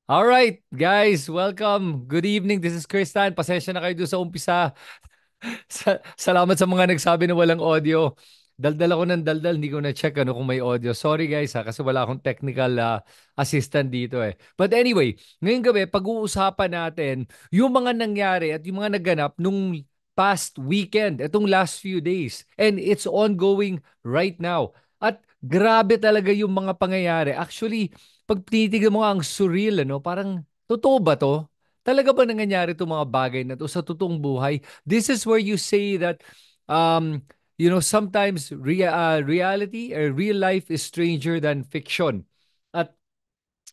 All right, guys, welcome. Good evening. This is Kristan. Pasensya na kayo doon sa umpisa. Salamat sa mga nagsabi na walang audio. Daldal ako ng daldal, hindi ko na-check kung may audio. Sorry guys kasi wala akong technical assistant dito eh. But anyway, ngayong gabi, pag-uusapan natin yung mga nangyari at yung mga naganap nung past weekend, itong last few days. And it's ongoing right now. At grabe talaga yung mga pangyayari. Actually, pag tinitignan mo nga ang surreal, parang totoo ba to? Talaga ba nangyayari itong mga bagay na to sa totoong buhay? This is where you say that, um, sometimes reality or real life is stranger than fiction. At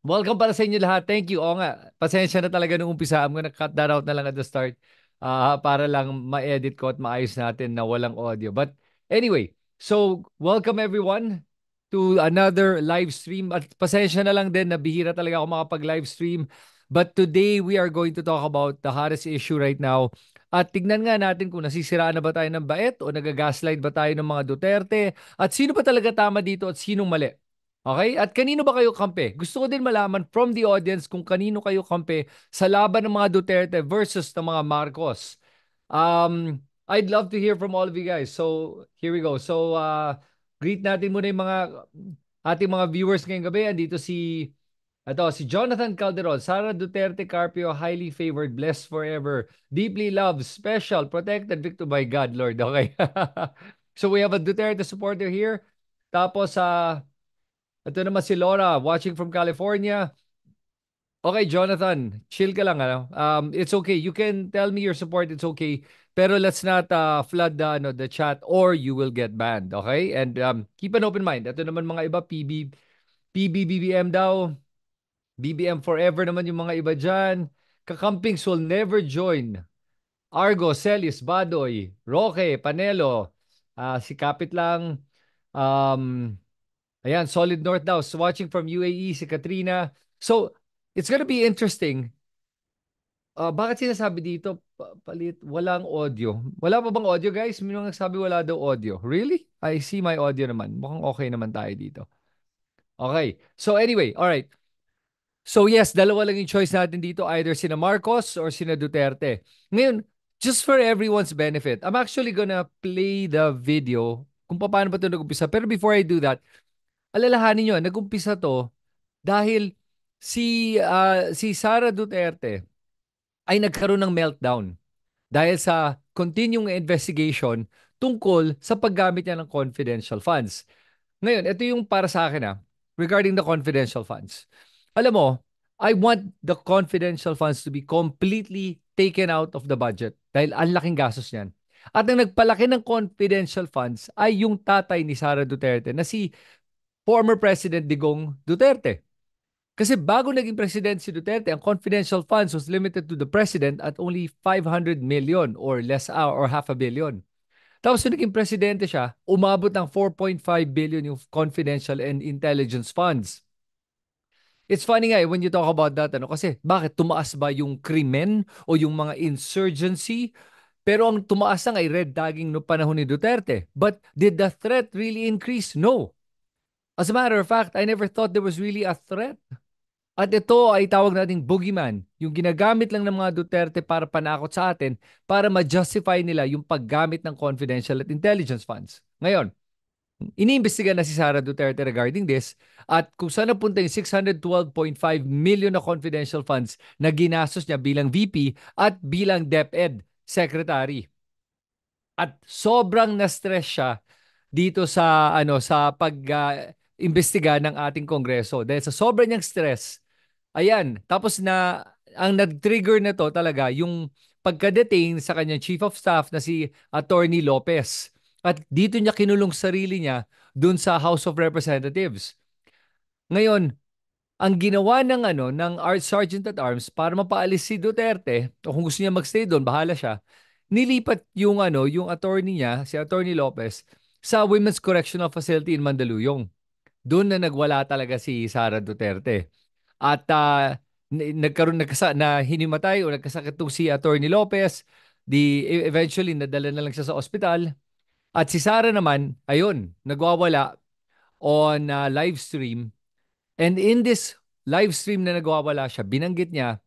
welcome para sa inyo lahat. Thank you. Oo nga, pasensya na talaga nung umpisa. I'm gonna cut that out na lang at the start para lang ma-edit ko at maayos natin na walang audio. But anyway, so welcome everyone to another live stream. At pasensya na lang din na bihira talaga ako makapag-live stream. But today we are going to talk about the hottest issue right now. At tignan nga natin kung nasisiraan na ba tayo ng bait o nagagaslight ba tayo ng mga Duterte at sino ba talaga tama dito at sinong mali. Okay? At kanino ba kayo kampe? Gusto ko din malaman from the audience kung kanino kayo kampe sa laban ng mga Duterte versus ng mga Marcos. I'd love to hear from all of you guys. So, here we go. So, greet natin muna yung mga ating mga viewers ngayong gabi. Andito si Jonathan Calderon, Sara Duterte Carpio, highly favored, blessed forever, deeply loved, special, protected, victim by God, Lord. Okay. So we have a Duterte supporter here. Tapos ito naman si Laura, watching from California. Okay, Jonathan, chill ka lang. It's okay. You can tell me your support. It's okay. Pero let's not flood the chat or you will get banned. Okay? And keep an open mind. Ito naman mga iba, PBBBM daw. BBM forever naman yung mga iba dyan. Kakampings will never join. Argo, Celis, Badoy, Roque, Panelo. Si Kapit lang. Um, Ayan, Solid North daw. So watching from UAE, si Katrina. So, it's gonna be interesting. Bakit sinasabi dito, palit, walang audio? Wala pa bang audio, guys? May mga nagsabi wala daw audio. Really? I see my audio naman. Mukhang okay naman tayo dito. Okay. So anyway, all right. So yes, dalawa lang yung choice natin dito, either sina Marcos or sina Duterte. Ngayon, just for everyone's benefit, I'm actually gonna play the video kung paano ba ito nag-umpisa. Pero before I do that, alalahanin nyo, nag-umpisa to dahil si Sara Duterte ay nagkaroon ng meltdown dahil sa continuing investigation tungkol sa paggamit niya ng confidential funds. Ngayon, ito yung para sa akin regarding the confidential funds. Alam mo, I want the confidential funds to be completely taken out of the budget dahil ang laking gastos niyan. At ang nagpalaki ng confidential funds ay yung tatay ni Sara Duterte na si former President Digong Duterte. Kasi bago naging president si Duterte, ang confidential funds was limited to the president at only 500 million or less or half a billion. Tapos nung naging presidente siya, umabot ng 4.5 billion yung confidential and intelligence funds. It's funny nga when you talk about that, kasi bakit tumaas ba yung krimen o yung mga insurgency? Pero ang tumaas na ay red tagging no panahon ni Duterte. But did the threat really increase? No. As a matter of fact, I never thought there was really a threat. At ito ay tawag nating boogeyman, yung ginagamit lang ng mga Duterte para panakot sa atin para ma-justify nila yung paggamit ng confidential at intelligence funds. Ngayon, iniimbestiga na si Sara Duterte regarding this at kung saan napunta yung 612.5 million na confidential funds na ginastos niya bilang VP at bilang DepEd Secretary. At sobrang na-stress siya dito sa pag-imbestiga ng ating Kongreso. Dahil sa sobrang niyang stress, ayan, tapos ang nag-trigger na to talaga yung pagka-detain sa kanyang chief of staff na si Attorney Lopez. At dito niya kinulong sarili niya dun sa House of Representatives. Ngayon, ang ginawa ng Art Sergeant at Arms para mapaalis si Duterte o kung gusto niya magstay doon, bahala siya. Nilipat yung attorney niya, si Attorney Lopez, sa Women's Correctional Facility in Mandaluyong. Doon na nagwala talaga si Sara Duterte. At na hinimatay o nagkasakit tong si Attorney Lopez. Eventually, nadala na lang siya sa ospital. At si Sara naman, ayun, nagwawala on live stream. And in this live stream na nagwawala siya, binanggit niya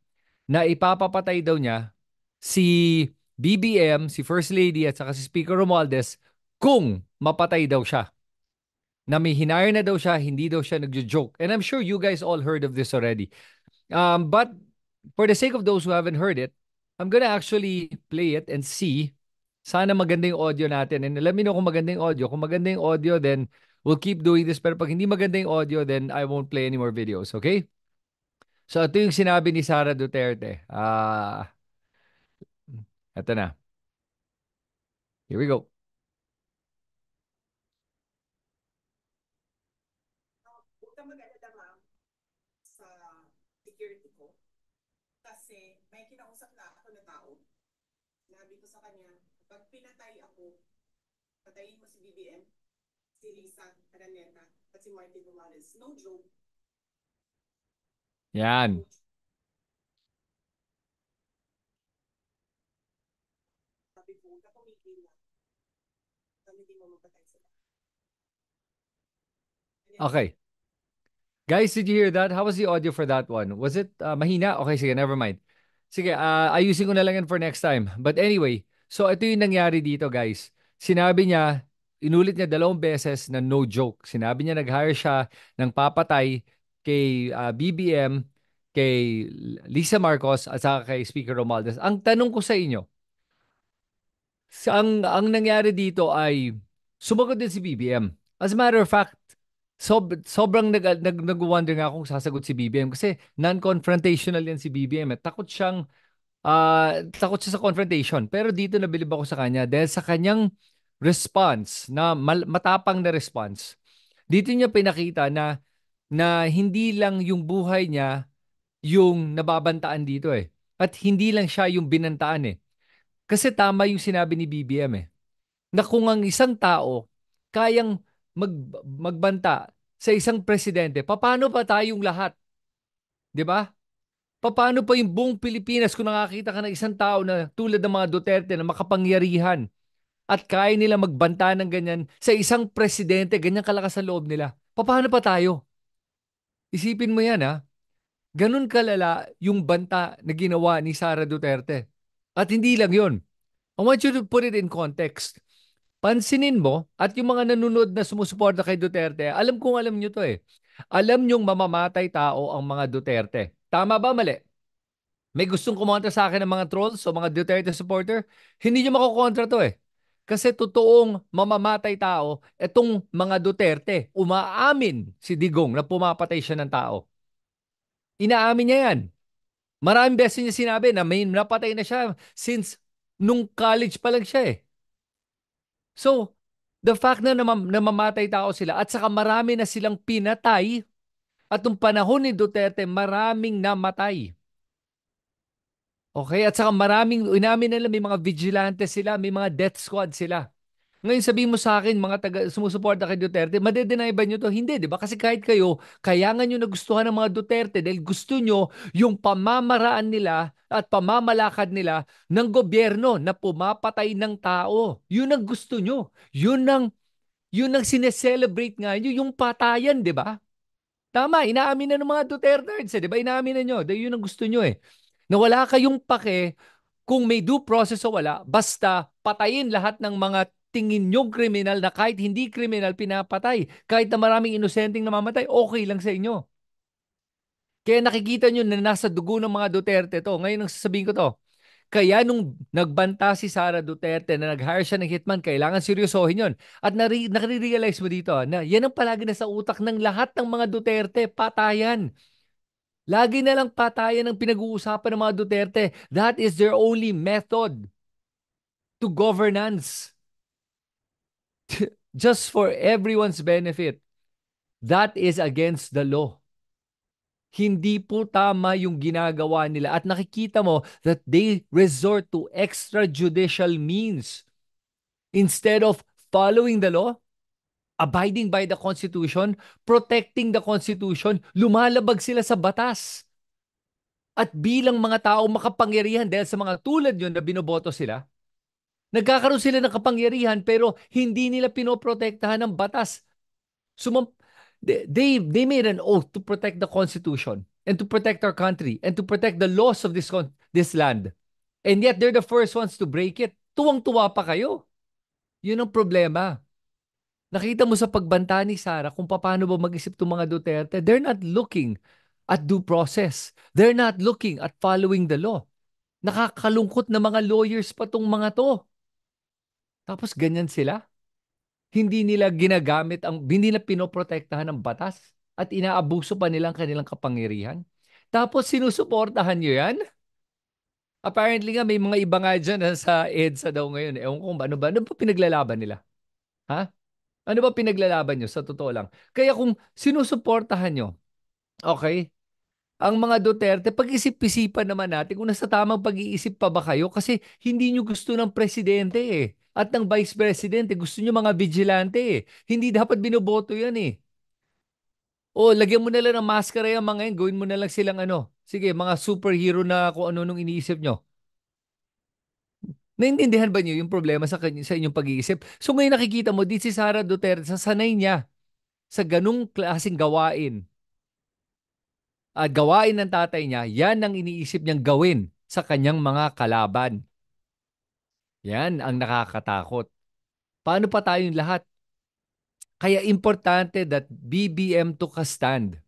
na ipapapatay daw niya si BBM, si First Lady at saka si Speaker Romualdez kung mapatay daw siya. Na may hinire na daw siya, hindi daw siya nagjo-joke. And I'm sure you guys all heard of this already. But for the sake of those who haven't heard it, I'm gonna actually play it and see. Sana maganda yung audio natin. And let me know kung maganda yung audio. Kung maganda yung audio, then we'll keep doing this. Pero pag hindi maganda yung audio, then I won't play any more videos. Okay? So ito yung sinabi ni Sara Duterte. Ito na. Here we go. Huwag kang mag-alala, ma'am, sa security ko. Kasi may kinausap na ako na tao. Sinabi ko sa kanya, pag pinatay ako, patayin mo si BBM, si Lisa Araneta, at si Martin Romualdez. No joke. Yan. Sabi ko, huwag ka pumigil na. Kami hindi mo mapatay sila. Okay. Guys, did you hear that? How was the audio for that one? Was it mahina? Okay, sige, never mind. Sige, ayusin ko na lang yan for next time. But anyway, so ito yung nangyari dito, guys. Sinabi niya, inulit niya 2 beses na no joke. Sinabi niya nag-hire siya ng papatay kay BBM, kay Lisa Marcos, at saka kay Speaker Romualdez. Ang tanong ko sa inyo, ang nangyari dito ay sumagot din si BBM. As a matter of fact, sobrang nag-wonder nga kung sasagot si BBM kasi non-confrontational yan si BBM. Takot siya sa confrontation. Pero dito nabilib ako sa kanya dahil sa kanyang response na matapang na response. Dito niya pinakita na hindi lang yung buhay niya yung nababantaan dito eh. At hindi lang siya yung binantaan eh. Kasi tama yung sinabi ni BBM eh. Na kung ang isang tao kayang magbanta sa isang presidente, paano pa tayong lahat? 'Di ba? Paano pa yung buong Pilipinas kung nakakita ka ng isang tao na tulad ng mga Duterte na makapangyarihan at kaya nila magbanta ng ganyan sa isang presidente, ganyan kalakas ang loob nila. Paano pa tayo? Isipin mo yan ha. Ganun kalala yung banta na ginawa ni Sara Duterte. At hindi lang yun. I want you to put it in context. Pansinin mo, at yung mga nanonood na sumusuporta kay Duterte, alam kong alam nyo to eh. Alam nyong mamamatay tao ang mga Duterte. Tama ba, mali? May gustong kumontra sa akin ng mga trolls o mga Duterte supporter? Hindi nyo makukontra to eh. Kasi totoong mamamatay tao, etong mga Duterte, umaamin si Digong na pumapatay siya ng tao. Inaamin niya yan. Maraming beses niya sinabi na may napatay na siya since nung college pa lang siya eh. So, the fact na namamatay tao sila at saka marami na silang pinatay at nung panahon ni Duterte, maraming namatay. Okay? At saka maraming, inamin nila, may mga vigilante sila, may mga death squad sila. Ngayon sabihin mo sa akin, mga sumusuporta kay Duterte, madedenay ba nyo to? Hindi, di ba? Kasi kahit kayo, kaya nga nyo nagustuhan ng mga Duterte dahil gusto nyo yung pamamaraan nila at pamamalakad nila ng gobyerno na pumapatay ng tao. Yun ang gusto nyo. Yun ang sineselebrate nga nyo, yung patayan, di ba? Tama, inaamin na ng mga Dutertards, di ba? Inaamin na nyo. Dahil yun ang gusto nyo eh. Na wala kayong pake kung may due process o wala, basta patayin lahat ng mga tingin nyong kriminal na kahit hindi kriminal, pinapatay. Kahit na maraming inosenteng namamatay, okay lang sa inyo. Kaya nakikita nyo na nasa dugo ng mga Duterte to. Ngayon ang sasabihin ko to. Kaya nung nagbanta si Sara Duterte na nag-hire siya ng hitman, kailangan seryosohin yon. At nare-realize mo dito na yan ang palagi na sa utak ng lahat ng mga Duterte, patayan. Lagi na lang patayan ang pinag-uusapan ng mga Duterte. That is their only method to governance. Just for everyone's benefit. That is against the law. Hindi po tama yung ginagawa nila at nakikita mo that they resort to extrajudicial means instead of following the law, abiding by the Constitution, protecting the Constitution, lumalabag sila sa batas. At bilang mga tao makapangyarihan dahil sa mga tulad yun na binoboto sila, nagkakaroon sila ng kapangyarihan pero hindi nila pinoprotektahan ng batas. Sumam they made an oath to protect the Constitution. and to protect our country and to protect the laws of this land. And yet, they're the first ones to break it. Tuwang-tuwa pa kayo. Yun ang problema. Nakita mo sa pagbanta ni Sara kung paano ba mag-isip itong mga Duterte. They're not looking at due process. They're not looking at following the law. Nakakalungkot na mga lawyers pa tong mga to. Tapos ganyan sila. Hindi nila ginagamit hindi na pinoprotektahan ng batas at inaabuso pa nilang kanilang kapangyarihan. Tapos sinusuportahan nyo yan? Apparently nga may mga iba nga dyan sa EDSA daw ngayon. Ewan ko ano ba pinaglalaban nila? Ha? Ano ba pinaglalaban nyo sa totoo lang? Kaya kung sinusuportahan nyo, okay, ang mga Duterte, pag-isip-isipan naman natin kung nasa tamang pag-iisip pa ba kayo kasi hindi nyo gusto ng presidente eh. At ng vice presidente, gusto nyo mga vigilante eh. Hindi dapat binoboto yan eh. O, lagyan mo na lang ng maskara yung mga yan, gawin mo na lang silang ano. Sige, mga superhero na kung ano nung iniisip nyo. Naintindihan ba niyo yung problema sa inyong pag-iisip? So ngayon nakikita mo, di si Sara Duterte, sasanay niya sa ganung klaseng gawain. At gawain ng tatay niya, yan ang iniisip niyang gawin sa kanyang mga kalaban. Yan ang nakakatakot. Paano pa tayong lahat? Kaya importante that BBM took a stand.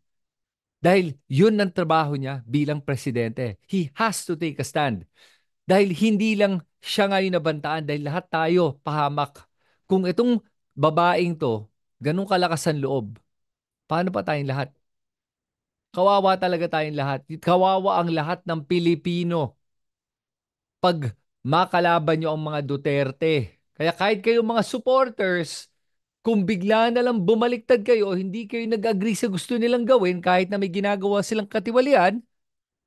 Dahil yun ang trabaho niya bilang presidente. He has to take a stand. Dahil hindi lang siya ngayon nabantaan, dahil lahat tayo pahamak. Kung itong babaeng to, ganun kalakas ang loob, paano pa tayong lahat? Kawawa talaga tayong lahat. Kawawa ang lahat ng Pilipino pag makalaban nyo ang mga Duterte. Kaya kahit kayong mga supporters, kung bigla na lang bumaliktad kayo o hindi kayo nag-agree sa gusto nilang gawin kahit na may ginagawa silang katiwalian,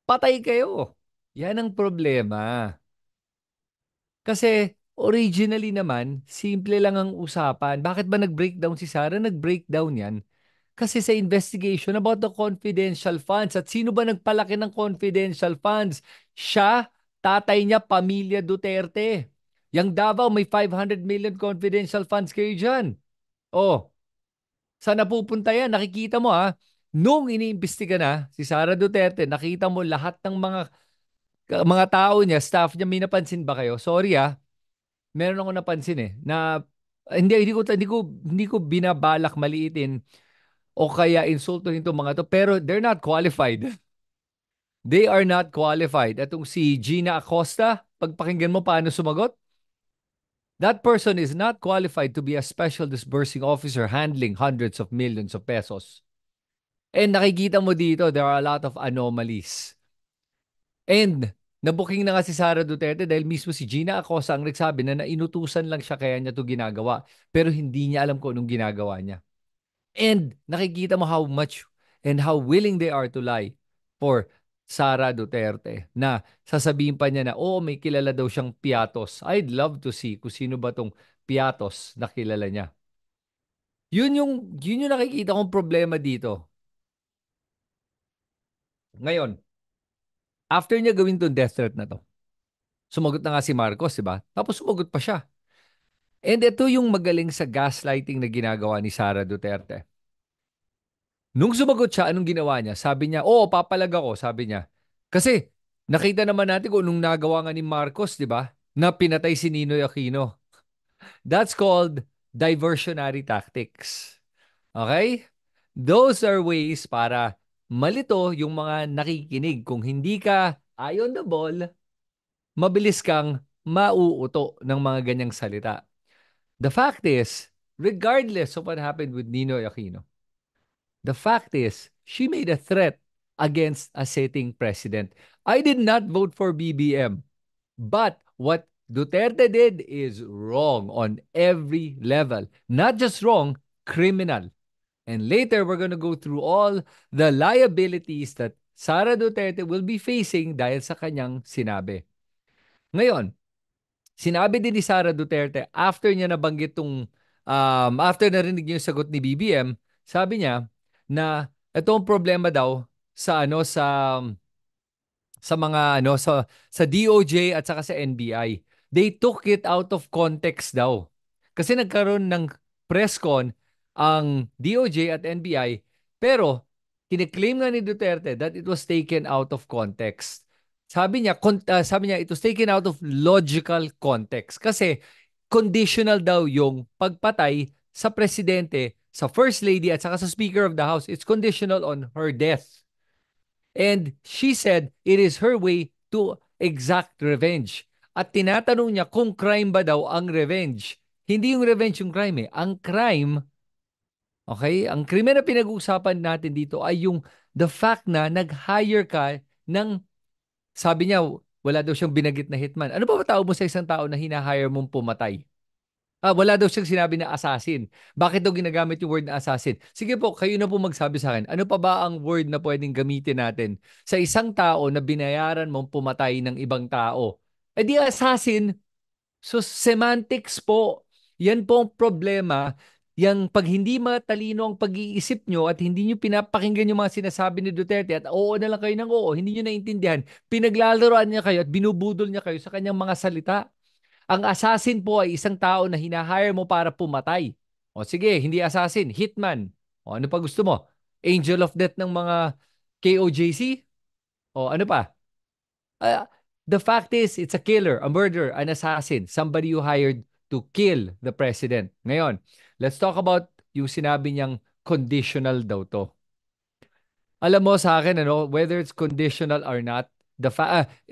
patay kayo. Yan ang problema. Kasi originally naman, simple lang ang usapan. Bakit ba nag-breakdown si Sarah? Nag-breakdown yan kasi sa investigation about the confidential funds. At sino ba nagpalaki ng confidential funds? Siya, tatay niya, pamilya Duterte. Yang Davao, may 500 million confidential funds kayo dyan. Oh, saan napupunta yan? Nakikita mo ha, nung iniimbestiga na si Sara Duterte, nakita mo lahat ng mga tao niya, staff niya, may napansin ba kayo? Sorry meron ako napansin na hindi ko binabalak maliitin o kaya insulto nito mga to, pero they're not qualified. They are not qualified. Atong si Gina Acosta, pagpakinggan mo paano sumagot, that person is not qualified to be a special disbursing officer handling hundreds of millions of pesos. And nakikita mo dito, there are a lot of anomalies. And nabuking na nga si Sara Duterte dahil mismo si Gina Acosta ang nagsabi na nainutusan lang siya kaya niya to ginagawa. Pero hindi niya alam kung anong ginagawa niya. And nakikita mo how much and how willing they are to lie for Sara Duterte na sasabihin pa niya na may kilala daw siyang Piatos. I'd love to see kung sino ba tong Piatos na kilala niya. Yun yung nakikita kong problema dito. Ngayon, after niya gawin tong death threat na to, sumagot na nga si Marcos, di ba? Tapos sumagot pa siya. And ito yung magaling sa gaslighting na ginagawa ni Sara Duterte. Nung sumagot siya, anong ginawa niya? Sabi niya, papalag ako, sabi niya. Kasi nakita naman natin kung nung nagawa nga ni Marcos, di ba? Na pinatay si Ninoy Aquino. That's called diversionary tactics. Okay? Those are ways para malito yung mga nakikinig. Kung hindi ka eye on the ball, mabilis kang mauuto ng mga ganyang salita. The fact is, regardless of what happened with Ninoy Aquino, the fact is, she made a threat against a sitting president. I did not vote for BBM, but what Duterte did is wrong on every level. Not just wrong, criminal. And later, we're going to go through all the liabilities that Sara Duterte will be facing dahil sa kanyang sinabi. Ngayon, sinabi din ni Sara Duterte after niya nabanggit after narinig niya yung sagot ni BBM, sabi niya na itong problema daw sa mga sa DOJ at saka sa NBI. They took it out of context daw. Kasi nagkaroon ng press con ang DOJ at NBI pero kiniklaim nga ni Duterte that it was taken out of context. Sabi niya, it was taken out of logical context. Kasi conditional daw yung pagpatay sa presidente, sa first lady at saka sa speaker of the house. It's conditional on her death. And she said it is her way to exact revenge. At tinatanong niya kung crime ba daw ang revenge. Hindi yung revenge yung crime eh. Ang crime, okay, ang krimen na pinag-uusapan natin dito ay yung the fact na nag-hire ka ng, sabi niya, wala daw siyang binagit na hitman. Ano ba tawag mo sa isang tao na hinahire mong pumatay? Wala daw siyang sinabi na assassin. Bakit daw ginagamit yung word na assassin? Sige po, kayo na po magsabi sa akin. Ano pa ba ang word na pwedeng gamitin natin sa isang tao na binayaran mong pumatay ng ibang tao? Eh di assassin. So semantics po. Yan po ang problema. Yang pag hindi matalino ang pag-iisip nyo at hindi nyo pinapakinggan yung mga sinasabi ni Duterte at oo na lang kayo ng oo, hindi nyo naintindihan, pinaglalaroan niya kayo at binubudol niya kayo sa kanyang mga salita. Ang assassin po ay isang tao na hinahire mo para pumatay. O sige, hindi assassin, hitman. O ano pa gusto mo? Angel of Death ng mga KOJC? O ano pa? Uh, the fact is, it's a killer, a murderer, an assassin, somebody you hired to kill the president. Ngayon, let's talk about yung sinabi niyang conditional daw to. Alam mo sa akin, ano, whether it's conditional or not,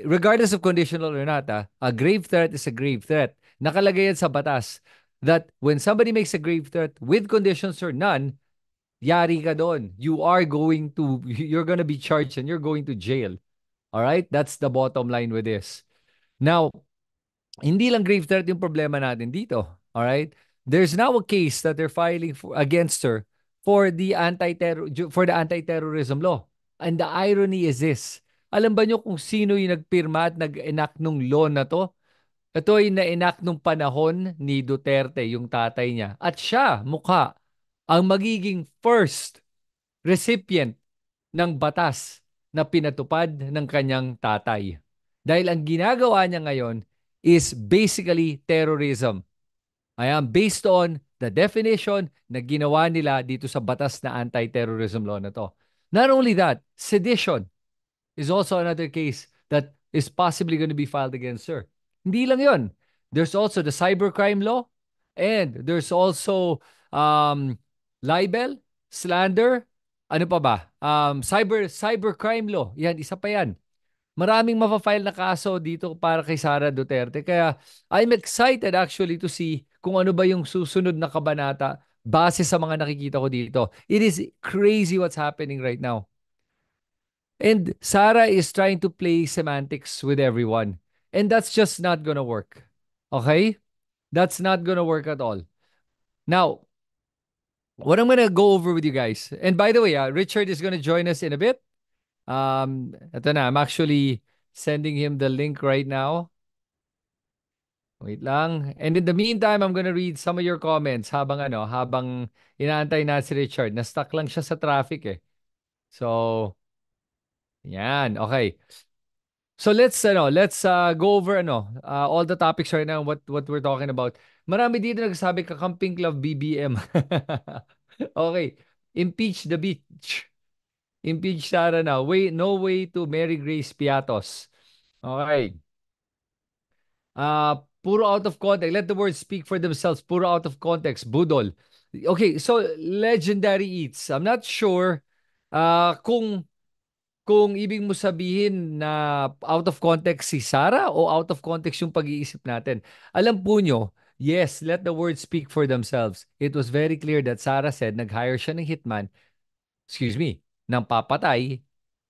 regardless of conditional or not, a grave threat is a grave threat. Nakalagay yan sa batas that when somebody makes a grave threat with conditions or none, yari ka doon. You're gonna be charged and you're going to jail. All right? That's the bottom line with this. Now, hindi lang grave threat yung problema natin dito. All right? There's now a case that they're filing against her for the anti-terrorism law. And the irony is this. Alam ba nyo kung sino yung nagpirma at nag-enact nung law na to? Ito ay na-enact nung panahon ni Duterte, yung tatay niya. At siya, mukha, ang magiging first recipient ng batas na pinatupad ng kanyang tatay. Dahil ang ginagawa niya ngayon is basically terrorism. Ayan, based on the definition na ginawa nila dito sa batas na anti-terrorism law na to. Not only that, sedition is also another case that is possibly going to be filed against her. Hindi lang yon. There's also the cybercrime law and there's also libel, slander, ano pa ba? Cybercrime law. Yan, isa pa yan. Maraming mapafile na kaso dito para kay Sara Duterte. Kaya I'm excited actually to see kung ano ba yung susunod na kabanata base sa mga nakikita ko dito. It is crazy what's happening right now. And Sara is trying to play semantics with everyone. And that's just not gonna work. Okay? That's not gonna work at all. Now, what I'm gonna go over with you guys, and by the way, Richard is gonna join us in a bit. Ito na, I'm actually sending him the link right now. Wait lang. And in the meantime, I'm gonna read some of your comments habang inaantay na si Richard. Na-stuck lang siya sa traffic eh. So, yan. Okay. So let's go over all the topics right now, what we're talking about. Marami dito nagsabi Kakamping Club BBM. Okay. Impeach the beach. Impeach Sara now. No way to Mary Grace Piatos. Okay. Puro out of context. Let the words speak for themselves. Puro out of context. Budol. Okay, so Legendary Eats. I'm not sure kung ibig mo sabihin na out of context si Sara o out of context yung pag-iisip natin. Alam po nyo, yes, let the words speak for themselves. It was very clear that Sara said nag-hire siya ng hitman, ng papatay,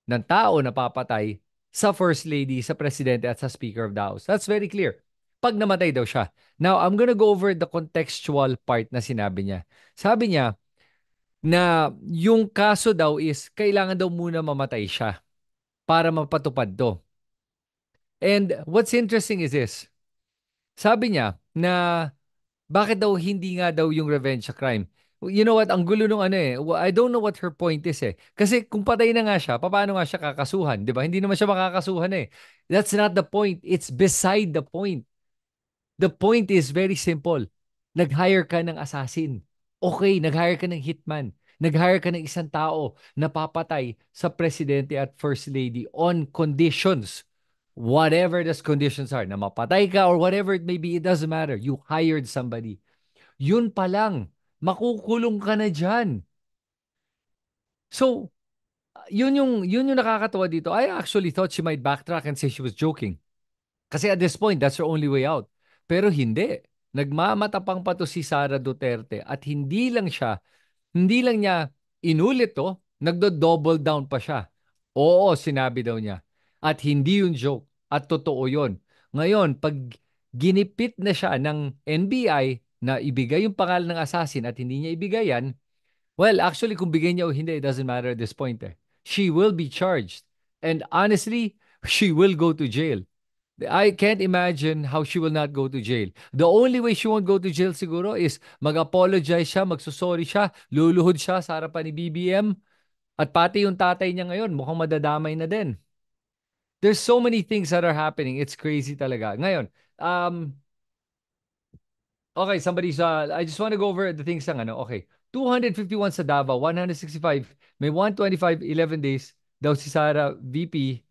ng tao na papatay sa First Lady, sa Presidente at sa Speaker of the House. That's very clear. Pag namatay daw siya. Now, I'm gonna go over the contextual part na sinabi niya. Sabi niya, na yung kaso daw is kailangan daw muna mamatay siya para mapatupad to. And what's interesting is this. Sabi niya na bakit daw hindi nga daw yung revenge sa crime. You know what? Ang gulo nung I don't know what her point is eh. Kasi kung patay na nga siya, paano nga siya kakasuhan? Di ba? Hindi naman siya makakasuhan eh. That's not the point. It's beside the point. The point is very simple. Nag-hire ka ng assassin. Okay, nag-hire ka ng hitman. Nag-hire ka ng isang tao na papatay sa presidente at first lady on conditions. Whatever those conditions are, na mapatay ka or whatever it may be, it doesn't matter. You hired somebody. Yun pa lang, makukulong ka na dyan. So, yun yung nakakatawa dito. I actually thought she might backtrack and say she was joking. Kasi at this point, that's her only way out. Pero hindi. Nagmamatapang pa to si Sara Duterte at hindi lang niya inulit to, nagdo-double down pa siya. Oo, sinabi daw niya. At hindi yun joke. At totoo yun. Ngayon, pag ginipit na siya ng NBI na ibigay yung pangalan ng assassin at hindi niya ibigay yan, well, actually, kung bigay niya o hindi, it doesn't matter at this point eh. She will be charged. And honestly, she will go to jail. I can't imagine how she will not go to jail. The only way she won't go to jail siguro is mag-apologize siya, magsusorry siya, luluhod siya sa harapan ni BBM, at pati yung tatay niya ngayon, mukhang madadamay na din. There's so many things that are happening. It's crazy talaga. Ngayon, okay, I just want to go over the things ng ano. Okay, 251 sa Davao, 165, may 125, 11 days daw si Sara VP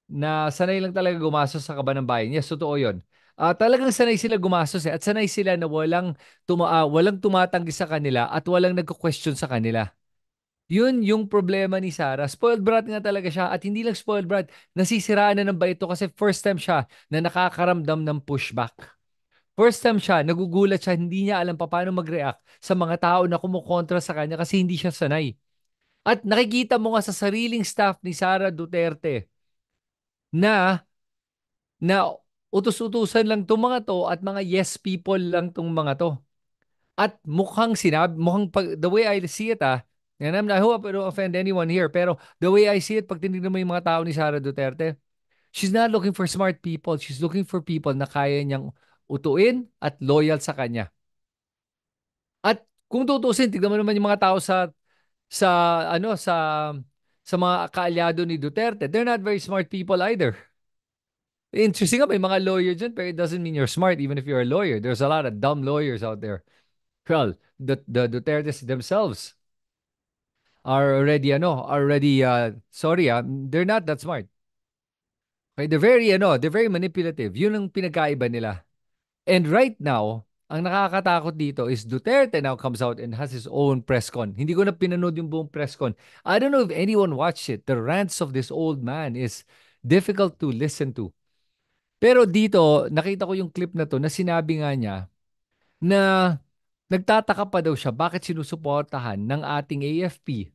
na sanay lang talaga gumastos sa kaban ng bayan. Yes, totoo yun. Talagang sanay sila gumastos at sanay sila na walang tumatanggi sa kanila at walang nagko-question sa kanila. Yun yung problema ni Sarah. Spoiled brat nga talaga siya at hindi lang spoiled brat, nasisiraan na ng bait ito kasi first time siya na nakakaramdam ng pushback. First time siya, nagugulat siya, hindi niya alam pa paano mag-react sa mga tao na kumukontra sa kanya kasi hindi siya sanay. At nakikita mo nga sa sariling staff ni Sara Duterte na utos-utusan lang tong mga to at mga yes people lang tong mga to. At the way I see it and I hope I don't offend anyone here, pero the way I see it, pag tinignan mo yung mga tao ni Sara Duterte, she's not looking for smart people. She's looking for people na kaya niyang utuin at loyal sa kanya. At kung tutusin, tignan mo naman yung mga tao sa ano sa mga kaalyado ni Duterte. They're not very smart people either. Interesting nga, may mga lawyer dyan, pero it doesn't mean you're smart even if you're a lawyer. There's a lot of dumb lawyers out there. Well, the Dutertes themselves sorry, they're not that smart. Okay, they're very manipulative. Yun ang pinagkaiba nila. And right now, ang nakakatakot dito is Duterte now comes out and has his own press con. Hindi ko na pinanood yung buong press con. I don't know if anyone watched it. The rants of this old man is difficult to listen to. Pero dito, nakita ko yung clip na to na sinabi nga niya na nagtataka pa daw siya bakit sinusuportahan ng ating AFP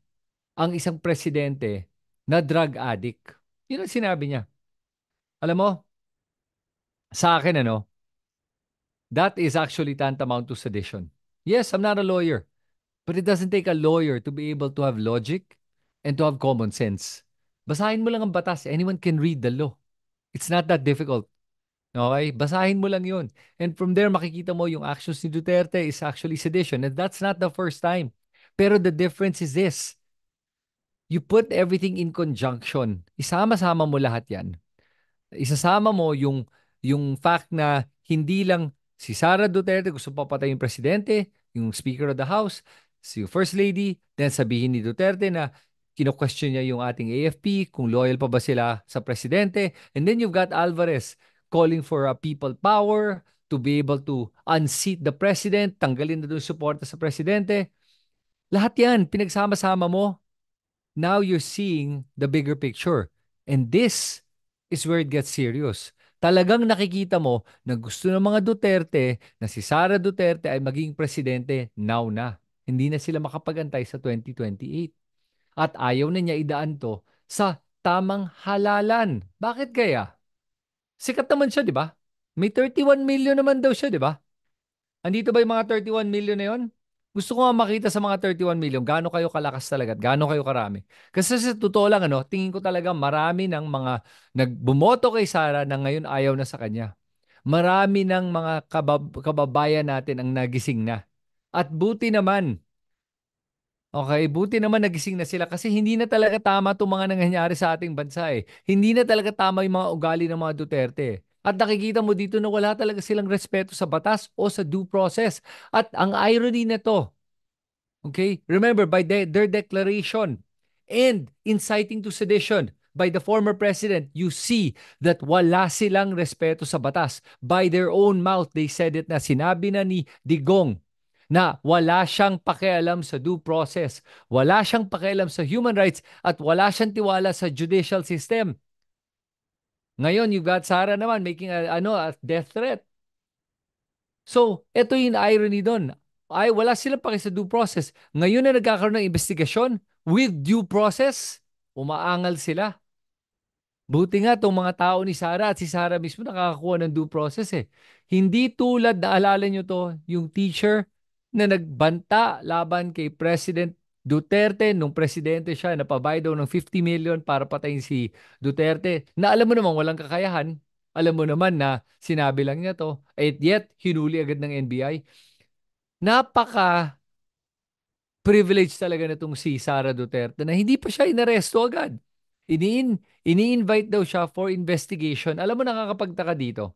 ang isang presidente na drug addict. Yun ang sinabi niya. Alam mo, sa akin that is actually tantamount to sedition. Yes, I'm not a lawyer, but it doesn't take a lawyer to be able to have logic and to have common sense. Basahin mo lang ang batas. Anyone can read the law. It's not that difficult. Okay? Basahin mo lang yun. And from there, makikita mo yung actions ni Duterte is actually sedition. And that's not the first time. Pero the difference is this. You put everything in conjunction. Isama-sama mo lahat yan. Isasama mo yung fact na hindi lang si Sara Duterte gusto papatay yung presidente, yung Speaker of the House, si First Lady, then sabihin ni Duterte na kino-question niya yung ating AFP, kung loyal pa ba sila sa presidente. And then you've got Alvarez calling for a people power to be able to unseat the president, tanggalin na doon suporta sa presidente. Lahat yan, pinagsama-sama mo. Now you're seeing the bigger picture. And this is where it gets serious. Talagang nakikita mo na gusto ng mga Duterte na si Sara Duterte ay maging presidente now na. Hindi na sila makapagantay sa 2028. At ayaw na niya idaan to sa tamang halalan. Bakit kaya? Sikat naman siya, di ba? May 31 million naman daw siya, di ba? Andito ba yung mga 31 million na yun? Gusto ko nga makita sa mga 31 million, gaano kayo kalakas talaga at gaano kayo karami. Kasi sa totoo lang, tingin ko talaga marami ng mga nagbumoto kay Sara na ngayon ayaw na sa kanya. Marami ng mga kababayan natin ang nagising na. At buti naman, okay, buti naman nagising na sila kasi hindi na talaga tama itong mga nangyayari sa ating bansa eh. Hindi na talaga tama yung mga ugali ng mga Duterte. At nakikita mo dito na wala talaga silang respeto sa batas o sa due process. At ang irony na to, Okay? Remember, by their declaration and inciting to sedition by the former president, you see that wala silang respeto sa batas. By their own mouth, they said it na sinabi na ni Digong na wala siyang pakialam sa due process, wala siyang pakialam sa human rights, at wala siyang tiwala sa judicial system. Ngayon, you've got Sara naman making a death threat. So, ito yung irony doon. Ay, wala silang paki sa due process. Ngayon na nagkakaroon ng investigasyon with due process, umaangal sila. Buti nga itong mga tao ni Sara at si Sara mismo nakakakuha ng due process eh. Hindi tulad, naalala nyo to, yung teacher na nagbanta laban kay President Duterte nung presidente siya, napabayad daw ng 50 million para patayin si Duterte. Na alam mo naman walang kakayahan. Alam mo naman na sinabi lang niya to. At yet, hinuli agad ng NBI. Napaka privilege talaga na itong si Sara Duterte na hindi pa siya inaresto agad. Ini-invite daw siya for investigation. Alam mo nakakapagtaka dito.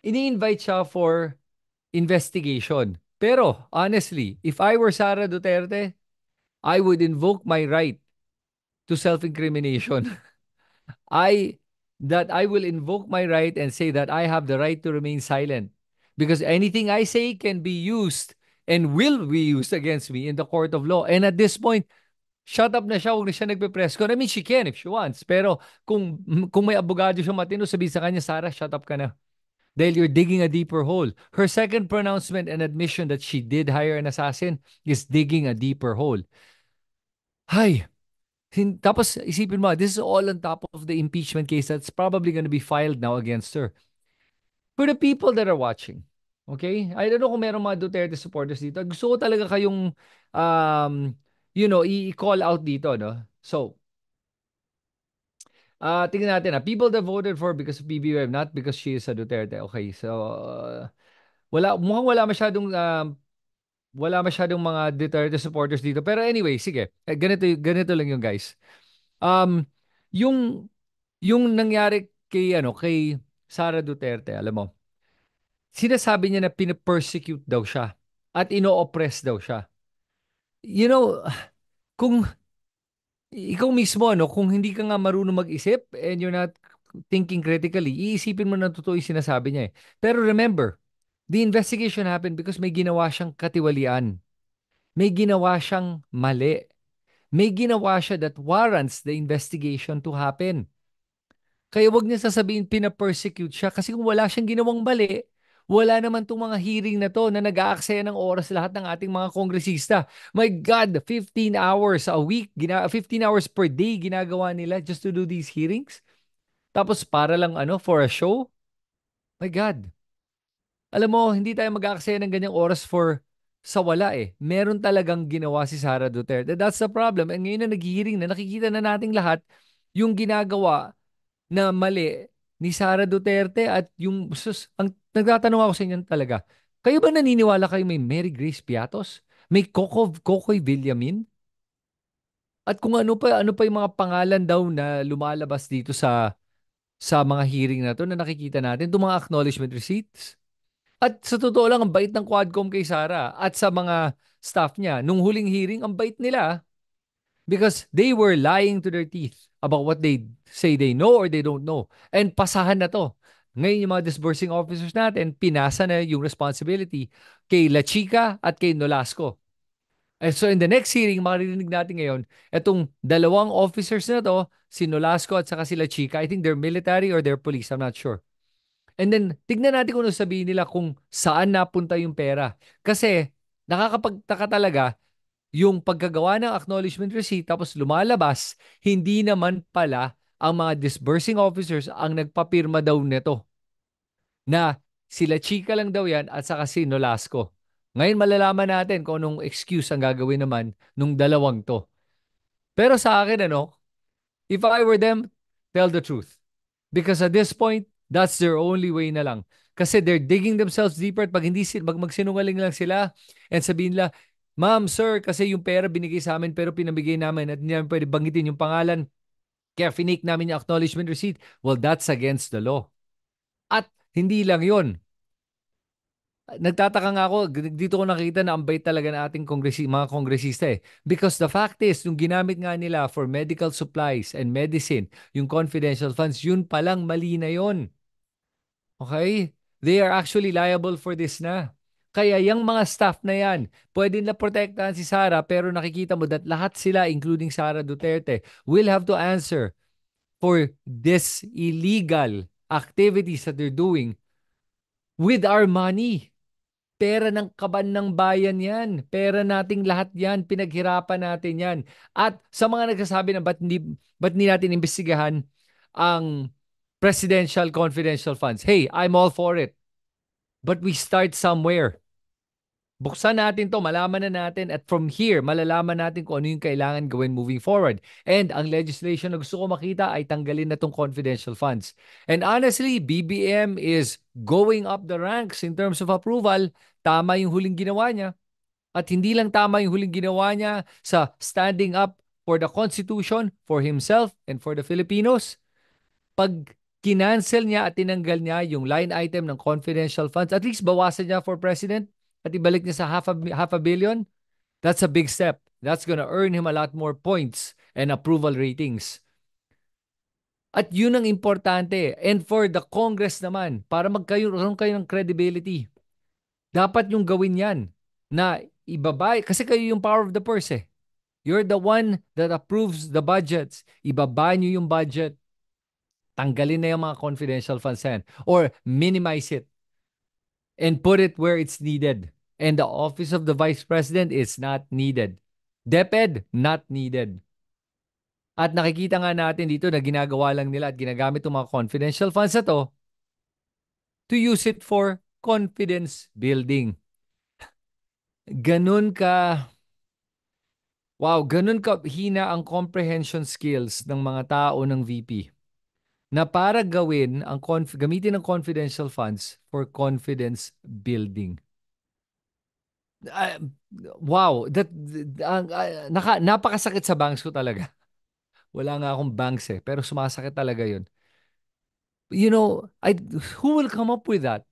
Ini-invite siya for investigation. Pero honestly, if I were Sara Duterte, I would invoke my right to self-incrimination. I I will invoke my right and say that I have the right to remain silent because anything I say can be used and will be used against me in the court of law. And at this point, shut up na siya, huwag na siya nagpe-press con. I mean, she can if she wants. Pero kung may abogado siya matino, sabi sa kanya, Sarah, shut up ka na. Dahil you're digging a deeper hole. Her second pronouncement and admission that she did hire an assassin is digging a deeper hole. Hay, tapos isipin mo, this is all on top of the impeachment case that's probably going to be filed now against her. For the people that are watching, okay? I don't know kung merong mga Duterte supporters dito. Gusto ko talaga kayong, i-call out dito, no? So, tingnan natin, people that voted for because of PBBM, not because she is a Duterte. Okay, so, mukhang wala masyadong mga Duterte supporters dito. Pero anyway, sige. Ganito lang yung guys. Um, yung yung nangyari kay Sara Duterte, alam mo, sinasabi niya na pina-persecute daw siya at ino-oppress daw siya. You know, kung ikaw mismo, ano, kung hindi ka nga marunong mag-isip and you're not thinking critically, iisipin mo na totoo yung sinasabi niya eh. Pero remember, the investigation happened because may ginawa siyang katiwalian. May ginawa siyang mali. May ginawa siya that warrants the investigation to happen. Kaya wag niya sasabihin pina-persecute siya kasi kung wala siyang ginawang mali, wala naman tong mga hearing na to na nag-aaksaya ng oras lahat ng ating mga kongresista. My God, 15 hours a week, 15 hours per day ginagawa nila just to do these hearings. Tapos para lang for a show. My God. Alam mo, hindi tayo mag-aaksaya ng ganyang oras sa wala eh. Meron talagang ginawa si Sara Duterte. That's the problem. And ngayon na nag-hearing na, nakikita na nating lahat yung ginagawa na mali ni Sara Duterte at ang nagtatanong ako sa inyo talaga. Kayo ba naniniwala kayo may Mary Grace Piatos? May Kokoy Villamin? At kung ano pa yung mga pangalan daw na lumalabas dito sa mga hearing na to na nakikita natin, itong mga acknowledgement receipts. At sa totoo lang, ang bait ng Quadcom kay Sara at sa mga staff niya. Nung huling hearing, ang bait nila. Because they were lying to their teeth about what they say they know or they don't know. And pasahan na to. Ngayon yung mga disbursing officers natin, pinasa na yung responsibility kay La Chica at kay Nolasco. And so in the next hearing, maririnig natin ngayon, itong dalawang officers na to, si Nolasco at saka si La Chica, I think they're military or they're police, I'm not sure. And then, tignan natin kung ano sabihin nila kung saan napunta yung pera. Kasi, nakakapagtaka talaga, yung pagkagawa ng acknowledgement receipt tapos lumalabas, hindi naman pala ang mga disbursing officers ang nagpapirma daw nito na sila chika lang daw yan at saka si Nolasco. Ngayon malalaman natin kung anong excuse ang gagawin naman nung dalawang to. Pero sa akin, if I were them, tell the truth. Because at this point, that's their only way na lang. Kasi they're digging themselves deeper at pag hindi magsinungaling lang sila and sabihin nila, Ma'am, sir, kasi yung pera binigay sa amin pero pinamigay namin at hindi namin pwede banggitin yung pangalan. Kaya finake namin yung acknowledgement receipt. Well, that's against the law. At hindi lang yon. Nagtataka nga ako, dito ko nakita na ang bait talaga ng ating mga kongresista eh. Because the fact is, yung ginamit nga nila for medical supplies and medicine, yung confidential funds, yun palang mali na yun. Okay? They are actually liable for this na. Kaya yung mga staff na yan, pwede na protektahan si Sara pero nakikita mo that lahat sila, including Sara Duterte, will have to answer for this illegal activities that they're doing with our money. Pera ng kaban ng bayan yan. Pera nating lahat yan. Pinaghirapan natin yan. At sa mga nagsasabi na ba't hindi natin imbestigahan ang presidential confidential funds. Hey, I'm all for it. But we start somewhere. Buksan natin to, malaman na natin at from here, malalaman natin kung ano yung kailangan gawin moving forward. And ang legislation na gusto ko makita ay tanggalin na tong confidential funds. And honestly, BBM is going up the ranks in terms of approval. Tama yung huling ginawa niya. At hindi lang tama yung huling ginawa niya sa standing up for the Constitution, for himself, and for the Filipinos. Pag kinancel niya at tinanggal niya yung line item ng confidential funds, at least bawasan niya for president at ibalik niya sa half a billion, that's a big step. That's gonna earn him a lot more points and approval ratings. At yun ang importante. And for the Congress naman, para magkaroon kayo ng credibility, dapat yung gawin yan na ibaba, kasi kayo yung power of the purse eh. You're the one that approves the budgets. Ibaba nyo yung budget. Tanggalin na yung mga confidential funds yan. Or minimize it and put it where it's needed. And the office of the vice president is not needed. DepEd, not needed. At nakikita nga natin dito na ginagawa lang nila at ginagamit yung mga confidential funds na to use it for confidence building. Ganun ka, wow, ganun ka hina ang comprehension skills ng mga tao ng VP na para gamitin ang confidential funds for confidence building. Ah, wow, napakasakit sa bangs ko talaga. Wala nga akong bangs eh, pero sumasakit talaga 'yun. You know, who will come up with that?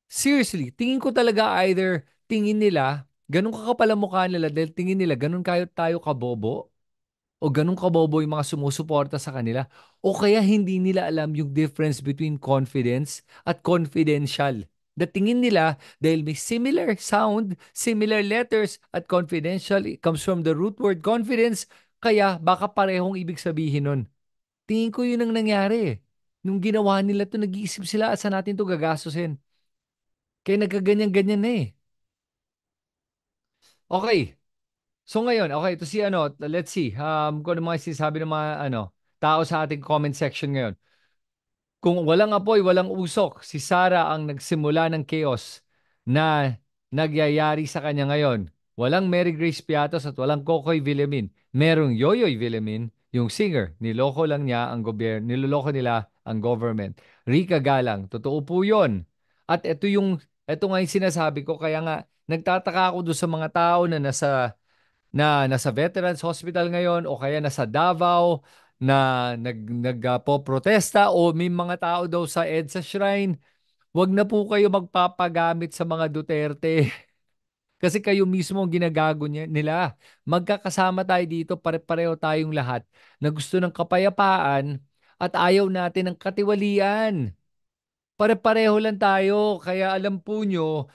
Seriously, tingin ko talaga either tingin nila, ganun kakapal ang mukha nila dahil tingin nila ganun tayo kabobo o ganun kabobo yung mga sumusuporta sa kanila o kaya hindi nila alam yung difference between confidence at confidential. The tingin nila dahil may similar sound, similar letters at confidential it comes from the root word confidence, kaya baka parehong ibig sabihin nun. Tingin ko yun ang nangyari. Nung ginawa nila to, nag-iisip sila saan natin to gagastusin. Kaya nagkaganyan-ganyan na eh. Okay. So ngayon, okay, ito si let's see, kung ano mga sinasabi ng mga tao sa ating comment section ngayon. Kung walang apoy, walang usok, si Sara ang nagsimula ng chaos na nagyayari sa kanya ngayon. Walang Mary Grace Piatos at walang Kokoy Villamin. Merong Yoyoy Villamin, yung singer. Niloko lang niya ang gobyerno, niloloko nila ang government. Rika Galang, totoo po yun. At ito nga yung sinasabi ko, kaya nga nagtataka ako doon sa mga tao na nasa Veterans Hospital ngayon o kaya nasa Davao na nagpo-protesta o may mga tao daw sa EDSA Shrine. Wag na po kayo magpapagamit sa mga Duterte. Kasi kayo mismo ang ginagago nila. Magkakasama tayo dito, pare-pareho tayong lahat na gusto ng kapayapaan at ayaw natin ng katiwalian. Pare-pareho lang tayo. Kaya alam po nyo,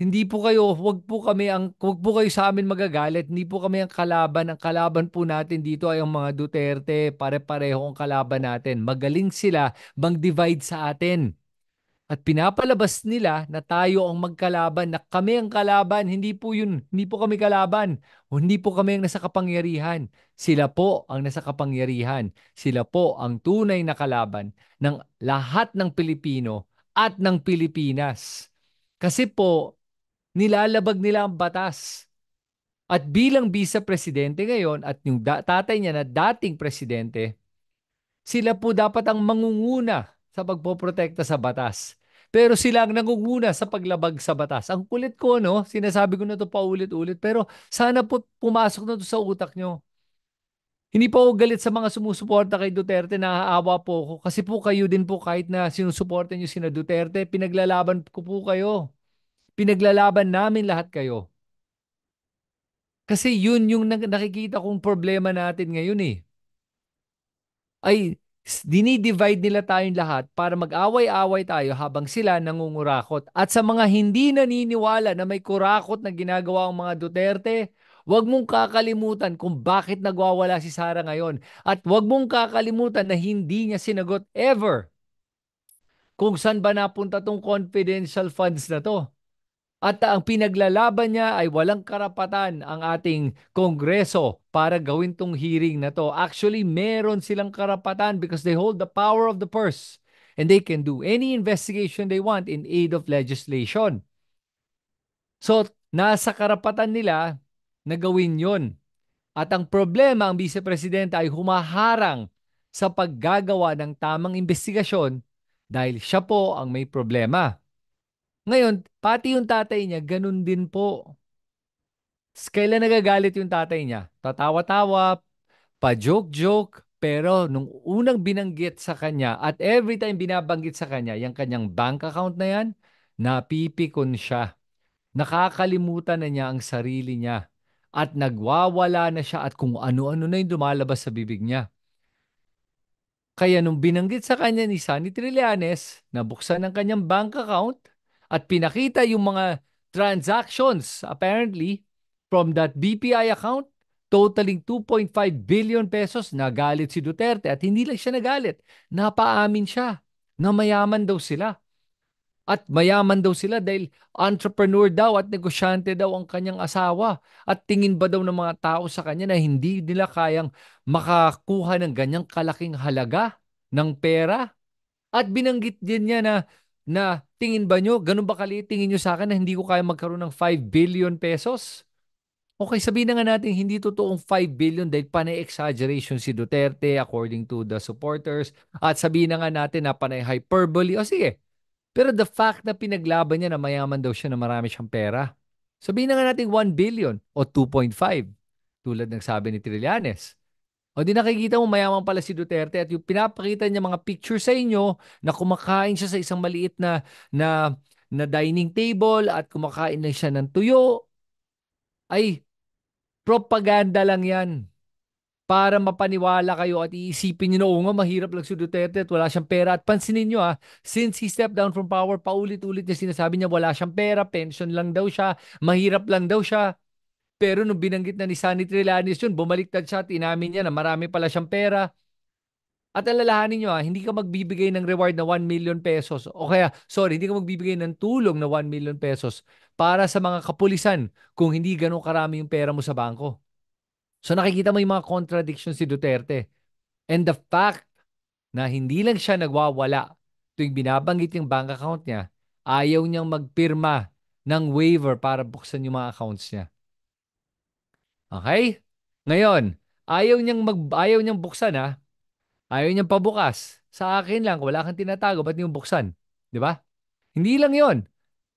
hindi po kayo, wag po kayo sa amin magagalit. Hindi po kami ang kalaban. Ang kalaban po natin dito ay ang mga Duterte. Pare-pareho ang kalaban natin. Magaling sila mag-divide sa atin. At pinapalabas nila na tayo ang magkalaban, na kami ang kalaban. Hindi po yun. Hindi po kami kalaban. O hindi po kami ang nasa kapangyarihan. Sila po ang nasa kapangyarihan. Sila po ang tunay na kalaban ng lahat ng Pilipino at ng Pilipinas. Kasi po, nilalabag nila ang batas. At bilang vice-presidente ngayon at yung tatay niya na dating presidente, sila po dapat ang mangunguna sa pagpoprotekta sa batas. Pero sila ang nangunguna sa paglabag sa batas. Ang kulit ko, no? Sinasabi ko na to paulit-ulit. Pero sana po pumasok na to sa utak nyo. Hindi po ako galit sa mga sumusuporta kay Duterte. Naaawa po ako. Kasi po kayo din po kahit na sinusuporta nyo sina Duterte, pinaglalaban ko po kayo. Pinaglalaban namin lahat kayo. Kasi yun yung nakikita kong problema natin ngayon eh. Ay dinidivide nila tayong lahat para mag-away-away tayo habang sila nangungurakot. At sa mga hindi naniniwala na may kurakot na ginagawa ang mga Duterte, huwag mong kakalimutan kung bakit nagwawala si Sara ngayon. At huwag mong kakalimutan na hindi niya sinagot ever kung saan ba napunta tong confidential funds na to. At ang pinaglalaban niya ay walang karapatan ang ating Kongreso para gawin tong hearing na to. Actually, meron silang karapatan because they hold the power of the purse and they can do any investigation they want in aid of legislation. So, nasa karapatan nila na gawin yon. At ang problema, ang Vice Presidente ay humaharang sa paggagawa ng tamang investigasyon dahil siya po ang may problema. Ngayon, pati yung tatay niya, ganun din po. Kailan nagagalit yung tatay niya? Tatawa-tawa, pa-joke-joke, pero nung unang binanggit sa kanya at every time binabanggit sa kanya, yung kanyang bank account na yan, napipikon siya. Nakakalimutan na niya ang sarili niya at nagwawala na siya at kung ano-ano na yung lumalabas sa bibig niya. Kaya nung binanggit sa kanya ni Sunny Trillanes, nabuksan ang kanyang bank account at pinakita yung mga transactions apparently from that BPI account totaling 2.5 billion pesos, nagalit si Duterte at hindi lang siya nagalit, napaamin siya na mayaman daw sila. At mayaman daw sila dahil entrepreneur daw at negosyante daw ang kanyang asawa. At tingin ba daw ng mga tao sa kanya na hindi nila kayang makakuha ng ganyang kalaking halaga ng pera? At binanggit din niya na tingin ba nyo, ganun ba kaliit tingin nyo sa akin na hindi ko kaya magkaroon ng 5 billion pesos? Okay, sabihin na nga natin hindi totoong 5 billion dahil panay-exaggeration si Duterte according to the supporters. At sabihin na nga natin na panay hyperbole. O sige, pero the fact na pinaglaban niya na mayaman daw siya na marami siyang pera. Sabihin na nga natin 1 billion o 2.5 tulad ng sabi ni Trillanes. O di nakikita mo mayaman pala si Duterte at yung pinapakita niya mga picture sa inyo na kumakain siya sa isang maliit na, na dining table at kumakain na siya ng tuyo. Ay, propaganda lang yan para mapaniwala kayo at iisipin nyo na, oo nga, mahirap lang si Duterte at wala siyang pera. At pansinin nyo since he stepped down from power, paulit-ulit niya sinasabi niya wala siyang pera, pension lang daw siya, mahirap lang daw siya. Pero nung binanggit na ni Sunny Trillanes yun, bumaliktad siya at inamin niya na marami pala siyang pera. At alalahanin nyo hindi ka magbibigay ng reward na 1 million pesos. O kaya, sorry, hindi ka magbibigay ng tulong na 1 million pesos para sa mga kapulisan kung hindi ganun karami yung pera mo sa bangko. So nakikita mo yung mga contradictions si Duterte. And the fact na hindi lang siya nagwawala tuwing binabanggit yung bank account niya, ayaw niyang magpirma ng waiver para buksan yung mga accounts niya. Okay? Ngayon, ayaw niyang buksan ayaw niyang pabukas. Sa akin lang, wala kang tinatago, ba't niyong buksan? Di ba? Hindi lang yon.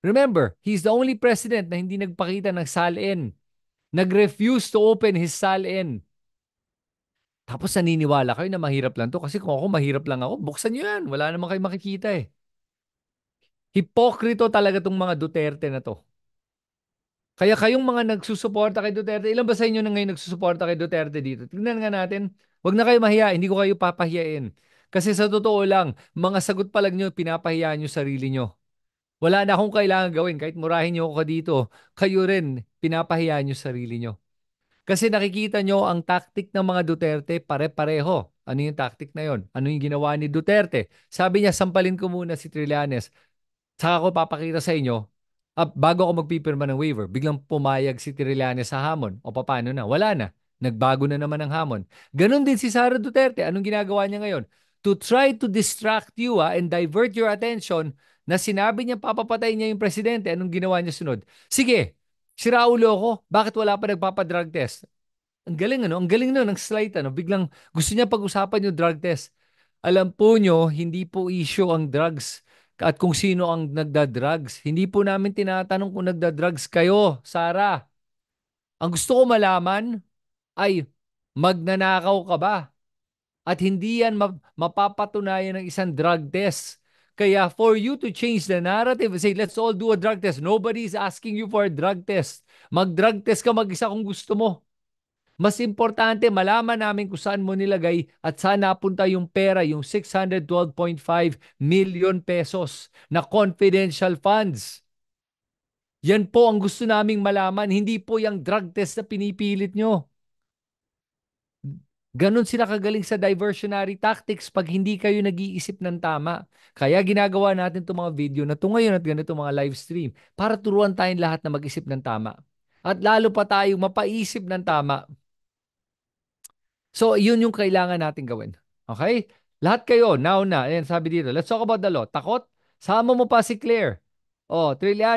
Remember, he's the only president na hindi nagpakita ng salin. Nag-refuse to open his salin. Tapos naniniwala kayo na mahirap lang to kasi kung ako mahirap lang ako, buksan nyo yan. Wala naman kayo makikita eh. Hipokrito talaga tong mga Duterte na to. Kaya kayong mga nagsusuporta kay Duterte, ilan ba sa inyo na ngayon nagsusuporta kay Duterte dito? Tingnan nga natin. Huwag na kayo mahiya, hindi ko kayo papahiyain. Kasi sa totoo lang, mga sagot pa lang nyo, pinapahiya nyo sarili nyo. Wala na akong kailangan gawin. Kahit murahin nyo ako dito, kayo rin, pinapahiya nyo sarili nyo. Kasi nakikita nyo ang tactic ng mga Duterte pare-pareho. Ano yung tactic na yon? Ano yung ginawa ni Duterte? Sabi niya, sampalin ko muna si Trillanes. Saka ko papakita sa inyo, bago ako magpipirma ng waiver, biglang pumayag si Trillanes sa hamon. O paano na? Wala na. Nagbago na naman ang hamon. Ganon din si Sara Duterte. Anong ginagawa niya ngayon? To try to distract you and divert your attention na sinabi niya papapatay niya yung presidente, anong ginawa niya sunod? Sige, sira ulo ko. Bakit wala pa nagpapadrug test? Ang galing Ang galing ng slide Biglang gusto niya pag-usapan yung drug test. Alam po nyo, hindi po issue ang drugs at kung sino ang nagda-drugs. Hindi po namin tinatanong kung nagda-drugs kayo, Sarah. Ang gusto ko malaman ay magnanakaw ka ba? At hindi yan mapapatunayan ng isang drug test. Kaya for you to change the narrative and say, let's all do a drug test. Nobody is asking you for a drug test. Mag-drug test ka mag-isa kung gusto mo. Mas importante, malaman namin kung saan mo nilagay at saan napunta yung pera, yung 612.5 million pesos na confidential funds. Yan po ang gusto naming malaman, hindi po yung drug test na pinipilit nyo. Ganon sila kagaling sa diversionary tactics pag hindi kayo nag-iisip ng tama. Kaya ginagawa natin itong mga video na ito ngayon at ganito mga live stream para turuan tayong lahat na mag-isip ng tama. At lalo pa tayo mapaisip ng tama. So, yun yung kailangan natin gawin. Okay? Lahat kayo, now na. Ayan, sabi dito, let's talk about the law. Takot? Sama mo pa si Claire. Oh, Trillian.